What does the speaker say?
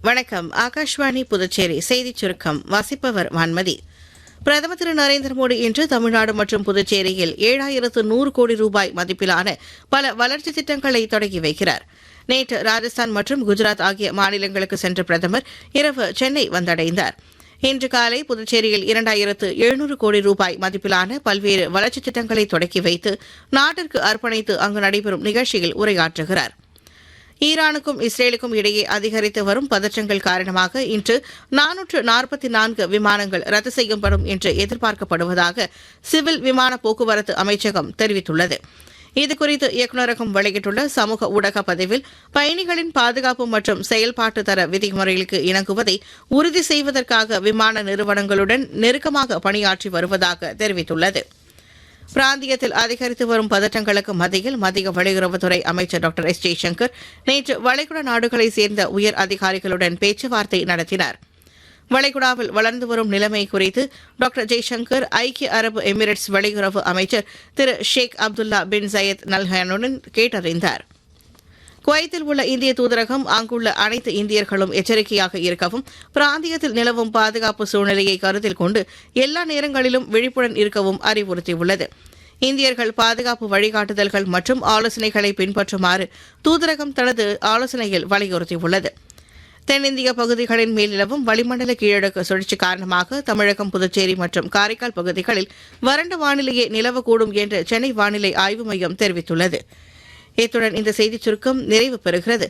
வணக்கம். ஆகாஷ்வாணி புதுச்சேரி செய்திச் சுருக்கம் வாசிப்பவர் வான்மதி. பிரதமர் திரு நரேந்திர மோடி இன்று தமிழ்நாடு மற்றும் புதுச்சேரியில் 7,100 கோடி ரூபாய் மதிப்பிலான பல வளர்ச்சித் திட்டங்களை தொடங்கி வைக்கிறார். நேற்று ராஜஸ்தான் மற்றும் குஜராத் ஆகிய மாநிலங்களுக்கு சென்ற பிரதமர் இரவு சென்னை வந்தடைந்தார். இன்று காலை புதுச்சேரியில் 2,700 கோடி ரூபாய் மதிப்பிலான பல்வேறு வளர்ச்சித் திட்டங்களை தொடக்கி வைத்து நாட்டிற்கு அர்ப்பணித்து அங்கு நடைபெறும் நிகழ்ச்சியில் உரையாற்றுகிறார். ஈரானுக்கும் இஸ்ரேலுக்கும் இடையே அதிகரித்து வரும் பதற்றங்கள் காரணமாக இன்று 444 விமானங்கள் ரத்து செய்யப்படும் என்று எதிர்பார்க்கப்படுவதாக சிவில் விமான போக்குவரத்து அமைச்சகம் தெரிவித்துள்ளது. இதுகுறித்து இயக்குநரகம் வெளியிட்டுள்ள சமூக ஊடக பதிவில் பயணிகளின் பாதுகாப்பு மற்றும் செயல்பாட்டு தர விதிமுறைகளுக்கு இணங்குவதை உறுதி செய்வதற்காக விமான நிறுவனங்களுடன் நெருக்கமாக பணியாற்றி வருவதாக தெரிவித்துள்ளது. பிராந்தியத்தில் அதிகரித்து வரும் பதற்றங்களுக்கு மத்தியில் மத்திய வெளியுறவுத்துறை அமைச்சர் டாக்டர் எஸ். ஜெய்சங்கர் நேற்று வளைகுடா நாடுகளைச் சேர்ந்த உயர் அதிகாரிகளுடன் பேச்சுவார்த்தை நடத்தினார். வளைகுடாவில் வளர்ந்து வரும் நிலைமை குறித்து டாக்டர் ஜெய்சங்கர் ஐக்கிய அரபு எமிரேட்ஸ் வெளியுறவு அமைச்சர் திரு ஷேக் அப்துல்லா பின் சையத் நல்ஹானுடன் கேட்டறிந்தார். குவைத்தில் உள்ள இந்திய தூதரகம் அங்குள்ள அனைத்து இந்தியர்களும் எச்சரிக்கையாக இருக்கவும், பிராந்தியத்தில் நிலவும் பாதுகாப்பு சூழ்நிலையை கருத்தில் கொண்டு எல்லா நேரங்களிலும் விழிப்புடன் இருக்கவும் அறிவுறுத்தியுள்ளது. இந்தியர்கள் பாதுகாப்பு வழிகாட்டுதல்கள் மற்றும் ஆலோசனைகளை பின்பற்றுமாறு தூதரகம் தனது ஆலோசனையில் வலியுறுத்தியுள்ளது. தென்னிந்திய பகுதிகளின் மேல் நிலவும் வளிமண்டல கீழடுக்கு சுழற்சி காரணமாக தமிழகம், புதுச்சேரி மற்றும் காரைக்கால் பகுதிகளில் வறண்ட வானிலையே நிலவக்கூடும் என்று சென்னை வானிலை ஆய்வு மையம் தெரிவித்துள்ளது. இத்துடன் இந்த செய்திச் சுருக்கம் நிறைவு பெறுகிறது.